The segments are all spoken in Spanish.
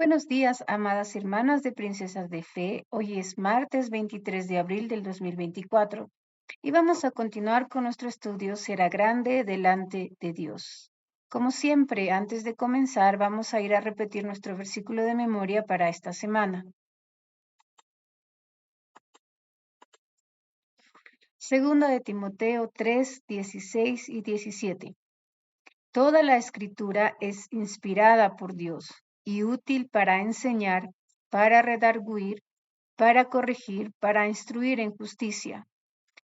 Buenos días, amadas hermanas de Princesas de Fe. Hoy es martes 23 de abril del 2024 y vamos a continuar con nuestro estudio Será grande delante de Dios. Como siempre, antes de comenzar, vamos a ir a repetir nuestro versículo de memoria para esta semana. Segunda de Timoteo 3, 16 y 17. Toda la escritura es inspirada por Dios y útil para enseñar, para redarguir, para corregir, para instruir en justicia,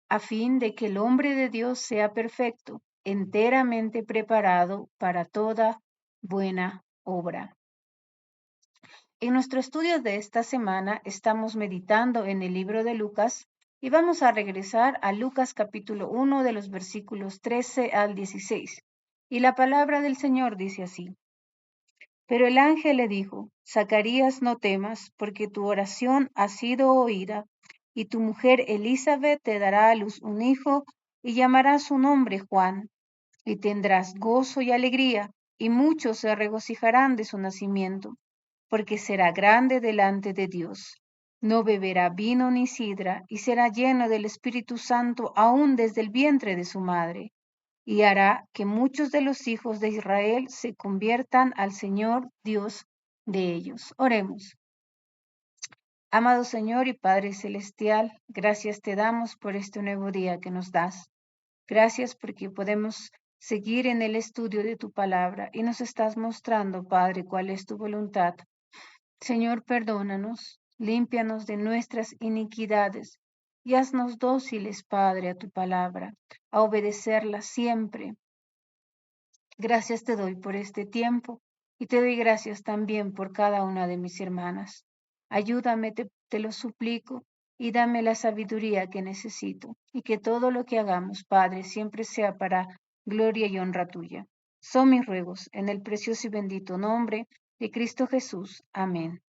a fin de que el hombre de Dios sea perfecto, enteramente preparado para toda buena obra. En nuestro estudio de esta semana estamos meditando en el libro de Lucas y vamos a regresar a Lucas capítulo 1 de los versículos 13 al 16. Y la palabra del Señor dice así: Pero el ángel le dijo: Zacarías, no temas, porque tu oración ha sido oída, y tu mujer Elizabeth te dará a luz un hijo, y llamarás su nombre Juan, y tendrás gozo y alegría, y muchos se regocijarán de su nacimiento, porque será grande delante de Dios. No beberá vino ni sidra, y será lleno del Espíritu Santo aún desde el vientre de su madre, y hará que muchos de los hijos de Israel se conviertan al Señor Dios de ellos. Oremos. Amado Señor y Padre Celestial, gracias te damos por este nuevo día que nos das. Gracias porque podemos seguir en el estudio de tu palabra y nos estás mostrando, Padre, cuál es tu voluntad. Señor, perdónanos, límpianos de nuestras iniquidades y haznos dóciles, Padre, a tu palabra, a obedecerla siempre. Gracias te doy por este tiempo y te doy gracias también por cada una de mis hermanas. Ayúdame, te lo suplico, y dame la sabiduría que necesito, y que todo lo que hagamos, Padre, siempre sea para gloria y honra tuya. Son mis ruegos en el precioso y bendito nombre de Cristo Jesús. Amén.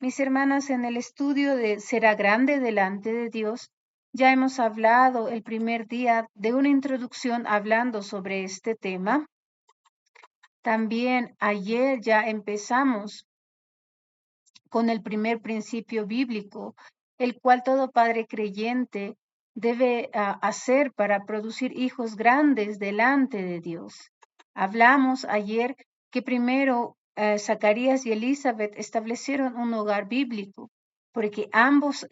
Mis hermanas, en el estudio de Será grande delante de Dios, ya hemos hablado el primer día de una introducción hablando sobre este tema. También ayer ya empezamos con el primer principio bíblico, el cual todo padre creyente debe hacer para producir hijos grandes delante de Dios. Hablamos ayer que primero Zacarías y Elizabeth establecieron un hogar bíblico, porque ambos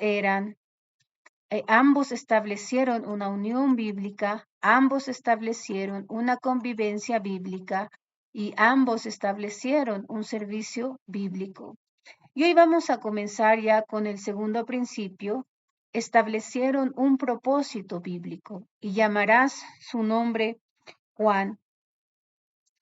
establecieron una unión bíblica, ambos establecieron una convivencia bíblica y ambos establecieron un servicio bíblico. Y hoy vamos a comenzar ya con el segundo principio. Establecieron un propósito bíblico y llamarás su nombre Juan.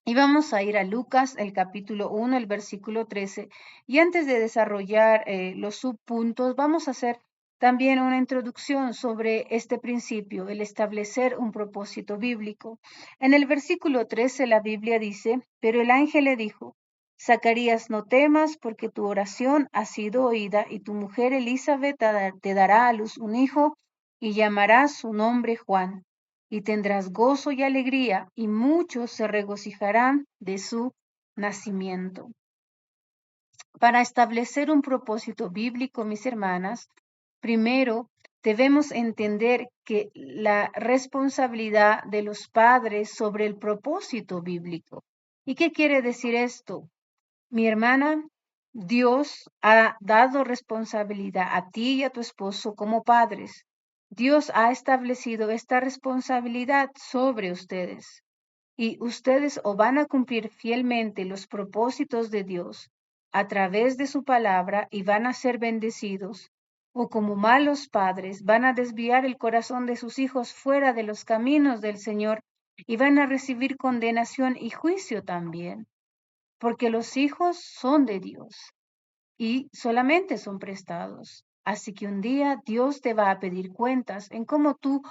Y vamos a ir a Lucas, el capítulo 1, el versículo 13. Y antes de desarrollar los subpuntos, vamos a hacer también una introducción sobre este principio, el establecer un propósito bíblico. En el versículo 13 la Biblia dice: Pero el ángel le dijo: Zacarías, no temas, porque tu oración ha sido oída, y tu mujer Elizabeth te dará a luz un hijo, y llamarás su nombre Juan, y tendrás gozo y alegría, y muchos se regocijarán de su nacimiento. Para establecer un propósito bíblico, mis hermanas, primero debemos entender que la responsabilidad de los padres sobre el propósito bíblico. ¿Y qué quiere decir esto? Mi hermana, Dios ha dado responsabilidad a ti y a tu esposo como padres. Dios ha establecido esta responsabilidad sobre ustedes, y ustedes o van a cumplir fielmente los propósitos de Dios a través de su palabra y van a ser bendecidos, o como malos padres van a desviar el corazón de sus hijos fuera de los caminos del Señor y van a recibir condenación y juicio también, porque los hijos son de Dios y solamente son prestados. Así que un día Dios te va a pedir cuentas en cómo tú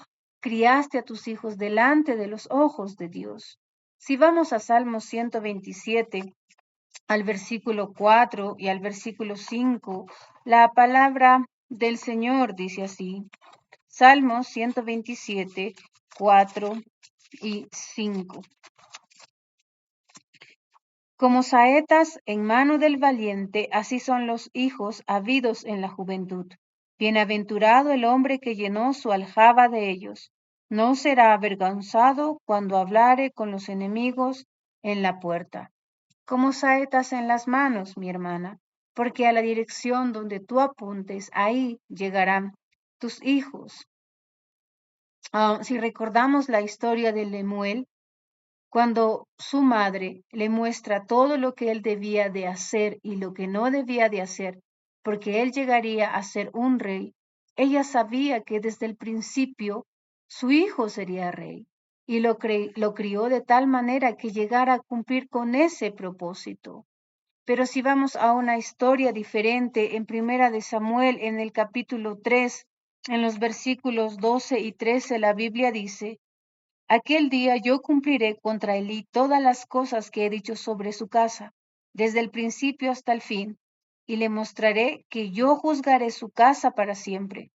criaste a tus hijos delante de los ojos de Dios. Si vamos a Salmo 127, al versículo 4 y al versículo 5, la palabra del Señor dice así: Salmo 127, 4 y 5. Como saetas en mano del valiente, así son los hijos habidos en la juventud. Bienaventurado el hombre que llenó su aljaba de ellos. No será avergonzado cuando hablare con los enemigos en la puerta. Como saetas en las manos, mi hermana, porque a la dirección donde tú apuntes, ahí llegarán tus hijos. Si recordamos la historia de Lemuel, cuando su madre le muestra todo lo que él debía de hacer y lo que no debía de hacer, porque él llegaría a ser un rey, ella sabía que desde el principio su hijo sería rey y lo crió de tal manera que llegara a cumplir con ese propósito. Pero si vamos a una historia diferente en Primera de Samuel, en el capítulo 3, en los versículos 12 y 13, la Biblia dice: Aquel día yo cumpliré contra Elí todas las cosas que he dicho sobre su casa, desde el principio hasta el fin, y le mostraré que yo juzgaré su casa para siempre,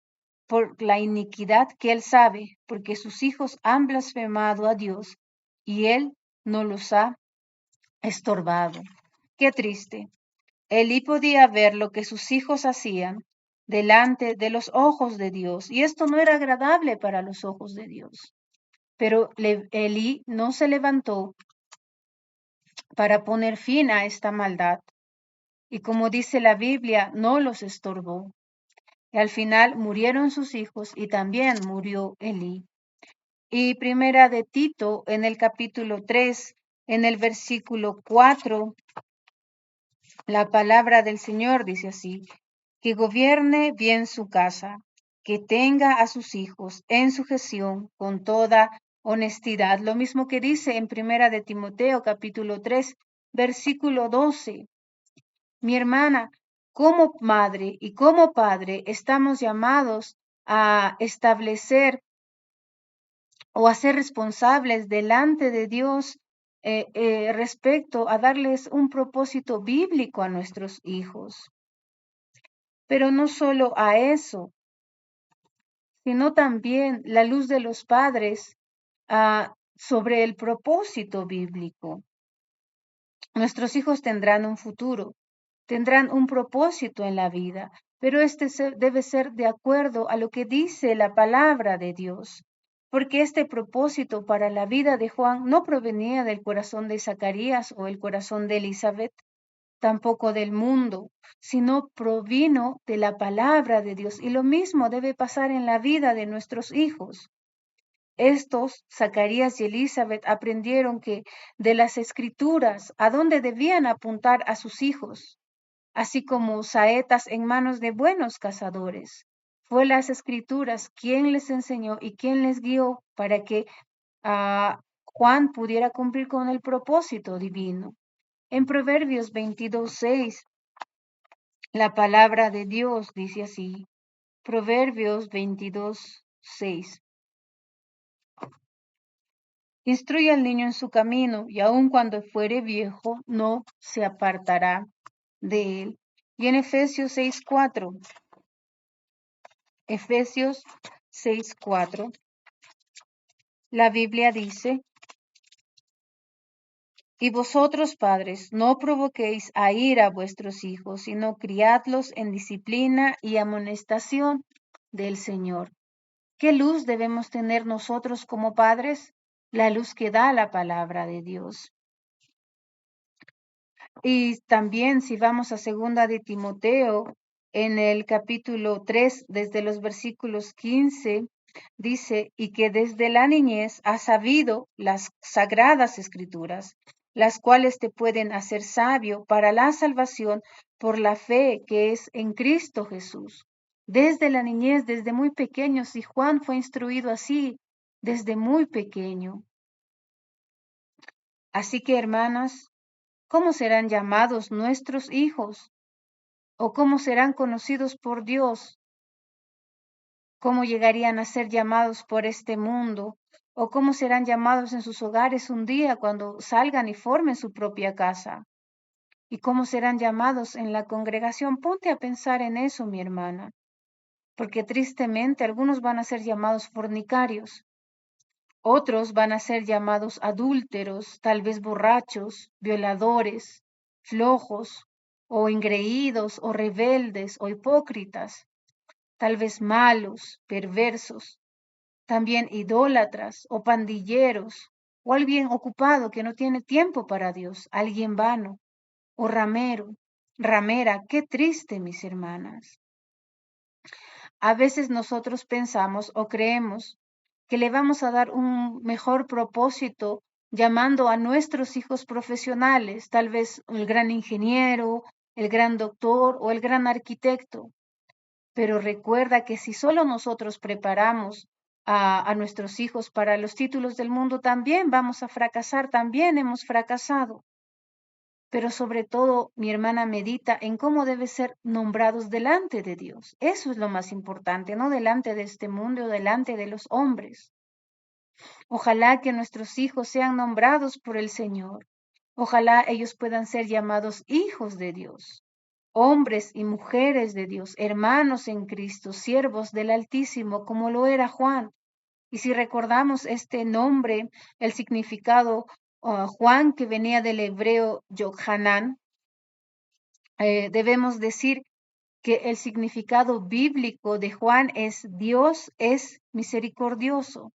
por la iniquidad que él sabe, porque sus hijos han blasfemado a Dios, y él no los ha estorbado. Qué triste. Elí podía ver lo que sus hijos hacían delante de los ojos de Dios, y esto no era agradable para los ojos de Dios. Pero Elí no se levantó para poner fin a esta maldad, y como dice la Biblia, no los estorbó. Y al final murieron sus hijos y también murió Elí. Y primera de Tito, en el capítulo 3, en el versículo 4, la palabra del Señor dice así: que gobierne bien su casa, que tenga a sus hijos en sujeción con toda honestidad. Lo mismo que dice en Primera de Timoteo capítulo 3, versículo 12. Mi hermana, como madre y como padre estamos llamados a establecer o a ser responsables delante de Dios respecto a darles un propósito bíblico a nuestros hijos. Pero no solo a eso, sino también la luz de los padres sobre el propósito bíblico. Nuestros hijos tendrán un futuro, tendrán un propósito en la vida, pero este debe ser de acuerdo a lo que dice la palabra de Dios, porque este propósito para la vida de Juan no provenía del corazón de Zacarías o el corazón de Elizabeth, tampoco del mundo, sino provino de la palabra de Dios. Y lo mismo debe pasar en la vida de nuestros hijos. Estos, Zacarías y Elizabeth, aprendieron que de las escrituras a dónde debían apuntar a sus hijos, así como saetas en manos de buenos cazadores. Fue las escrituras quien les enseñó y quien les guió para que Juan pudiera cumplir con el propósito divino. En Proverbios 22:6, la palabra de Dios dice así, Proverbios 22:6. Instruye al niño en su camino, y aun cuando fuere viejo, no se apartará de él. Y en Efesios 6:4, Efesios 6:4, la Biblia dice: Y vosotros, padres, no provoquéis a ira a vuestros hijos, sino criadlos en disciplina y amonestación del Señor. ¿Qué luz debemos tener nosotros como padres? La luz que da la palabra de Dios. Y también si vamos a segunda de Timoteo, en el capítulo 3, desde los versículos 15, dice: y que desde la niñez has sabido las sagradas escrituras, las cuales te pueden hacer sabio para la salvación por la fe que es en Cristo Jesús. Desde la niñez, desde muy pequeño, si Juan fue instruido así, desde muy pequeño. Así que, hermanas, ¿cómo serán llamados nuestros hijos? ¿O cómo serán conocidos por Dios? ¿Cómo llegarían a ser llamados por este mundo? ¿O cómo serán llamados en sus hogares un día cuando salgan y formen su propia casa? ¿Y cómo serán llamados en la congregación? Ponte a pensar en eso, mi hermana, porque tristemente algunos van a ser llamados fornicarios, otros van a ser llamados adúlteros, tal vez borrachos, violadores, flojos o engreídos o rebeldes o hipócritas, tal vez malos, perversos, también idólatras o pandilleros, o alguien ocupado que no tiene tiempo para Dios, alguien vano o ramera, qué triste, mis hermanas. A veces nosotros pensamos o creemos que le vamos a dar un mejor propósito llamando a nuestros hijos profesionales, tal vez el gran ingeniero, el gran doctor o el gran arquitecto. Pero recuerda que si solo nosotros preparamos a nuestros hijos para los títulos del mundo, también vamos a fracasar, también hemos fracasado. Pero sobre todo, mi hermana medita en cómo deben ser nombrados delante de Dios. Eso es lo más importante, no delante de este mundo o delante de los hombres. Ojalá que nuestros hijos sean nombrados por el Señor. Ojalá ellos puedan ser llamados hijos de Dios, hombres y mujeres de Dios, hermanos en Cristo, siervos del Altísimo, como lo era Juan. Y si recordamos este nombre, el significado Juan, que venía del hebreo Yohanan, debemos decir que el significado bíblico de Juan es Dios es misericordioso.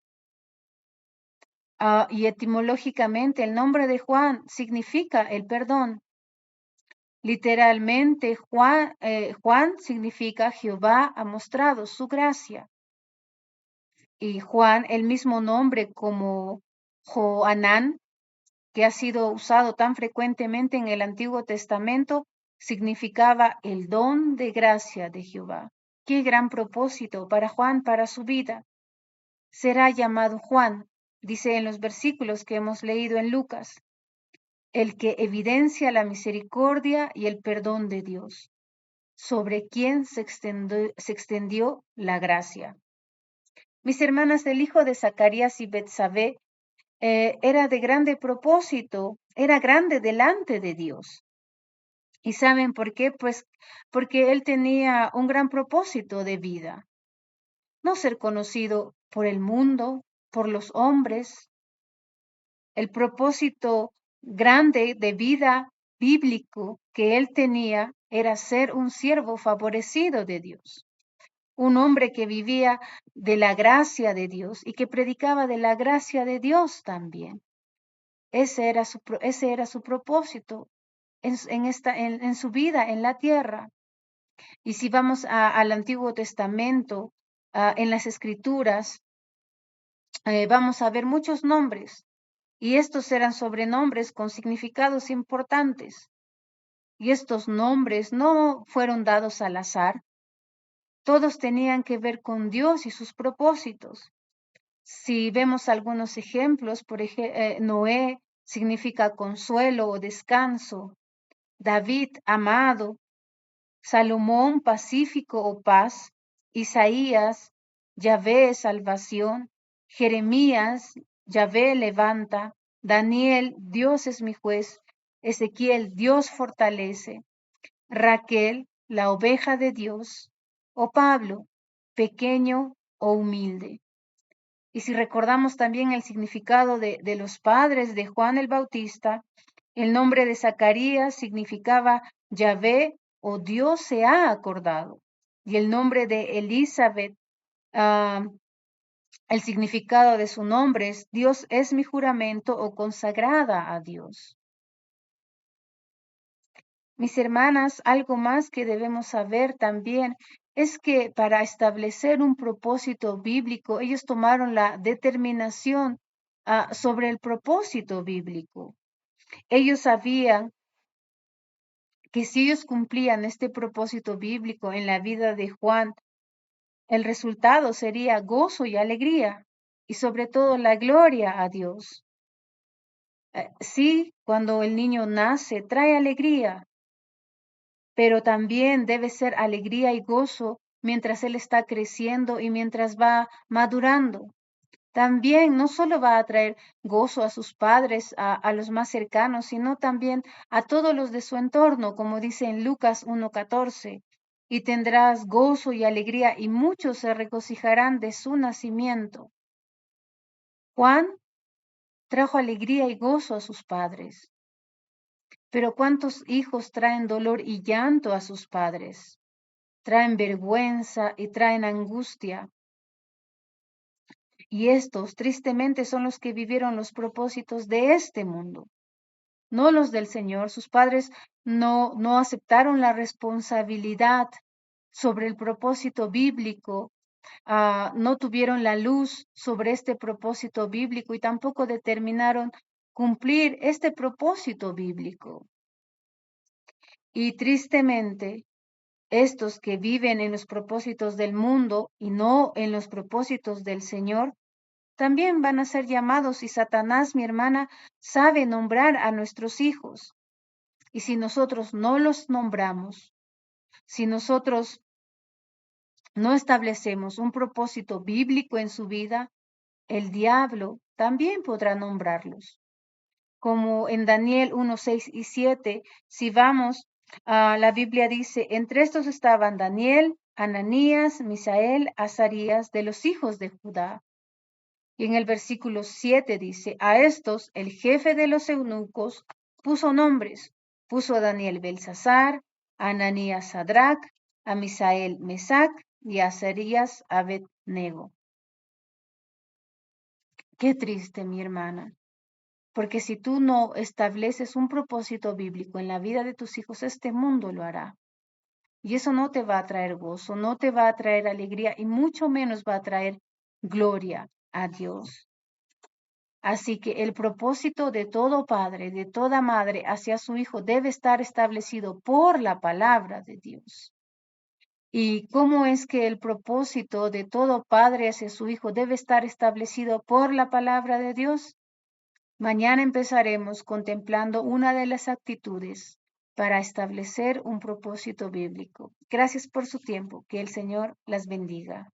Y etimológicamente el nombre de Juan significa el perdón. Literalmente Juan significa Jehová ha mostrado su gracia. Y Juan, el mismo nombre como Joanán, que ha sido usado tan frecuentemente en el Antiguo Testamento, significaba el don de gracia de Jehová. Qué gran propósito para Juan, para su vida. Será llamado Juan, dice en los versículos que hemos leído en Lucas, el que evidencia la misericordia y el perdón de Dios, sobre quien se extendió la gracia. Mis hermanas, el hijo de Zacarías y Betsabé era de grande propósito, era grande delante de Dios. ¿Y saben por qué? Pues porque él tenía un gran propósito de vida. No ser conocido por el mundo, por los hombres. El propósito grande de vida bíblico que él tenía era ser un siervo favorecido de Dios. Un hombre que vivía de la gracia de Dios y que predicaba de la gracia de Dios también. Ese era su propósito en su vida en la tierra. Y si vamos al Antiguo Testamento, en las Escrituras, vamos a ver muchos nombres. Y estos eran sobrenombres con significados importantes. Y estos nombres no fueron dados al azar. Todos tenían que ver con Dios y sus propósitos. Si vemos algunos ejemplos, por ejemplo, Noé significa consuelo o descanso. David, amado. Salomón, pacífico o paz. Isaías, Yahvé, salvación. Jeremías, Yahvé, levanta. Daniel, Dios es mi juez. Ezequiel, Dios fortalece. Raquel, la oveja de Dios. O Pablo, pequeño o humilde. Y si recordamos también el significado de los padres de Juan el Bautista, el nombre de Zacarías significaba Yahvé o Dios se ha acordado. Y el nombre de Elizabeth, el significado de su nombre es Dios es mi juramento o consagrada a Dios. Mis hermanas, algo más que debemos saber también es que para establecer un propósito bíblico, ellos tomaron la determinación sobre el propósito bíblico. Ellos sabían que si ellos cumplían este propósito bíblico en la vida de Juan, el resultado sería gozo y alegría, y sobre todo la gloria a Dios. Sí, cuando el niño nace, trae alegría, pero también debe ser alegría y gozo mientras él está creciendo y mientras va madurando. También no solo va a traer gozo a sus padres, a los más cercanos, sino también a todos los de su entorno, como dice en Lucas 1:14, y tendrás gozo y alegría y muchos se regocijarán de su nacimiento. Juan trajo alegría y gozo a sus padres. Pero ¿cuántos hijos traen dolor y llanto a sus padres? Traen vergüenza y traen angustia. Y estos, tristemente, son los que vivieron los propósitos de este mundo, no los del Señor. Sus padres no aceptaron la responsabilidad sobre el propósito bíblico, no tuvieron la luz sobre este propósito bíblico y tampoco determinaron cumplir este propósito bíblico. Y tristemente, estos que viven en los propósitos del mundo y no en los propósitos del Señor, también van a ser llamados, y Satanás, mi hermana, sabe nombrar a nuestros hijos. Y si nosotros no los nombramos, si nosotros no establecemos un propósito bíblico en su vida, el diablo también podrá nombrarlos. Como en Daniel 1, 6 y 7, si vamos, la Biblia dice, entre estos estaban Daniel, Ananías, Misael, Azarías, de los hijos de Judá. Y en el versículo 7 dice, a estos el jefe de los eunucos puso nombres, puso a Daniel Belsasar, a Ananías Sadrach, a Misael Mesac y a Azarías Abednego. Qué triste, mi hermana, porque si tú no estableces un propósito bíblico en la vida de tus hijos, este mundo lo hará. Y eso no te va a traer gozo, no te va a traer alegría y mucho menos va a traer gloria a Dios. Así que el propósito de todo padre, de toda madre hacia su hijo debe estar establecido por la palabra de Dios. ¿Y cómo es que el propósito de todo padre hacia su hijo debe estar establecido por la palabra de Dios? Mañana empezaremos contemplando una de las actitudes para establecer un propósito bíblico. Gracias por su tiempo. Que el Señor las bendiga.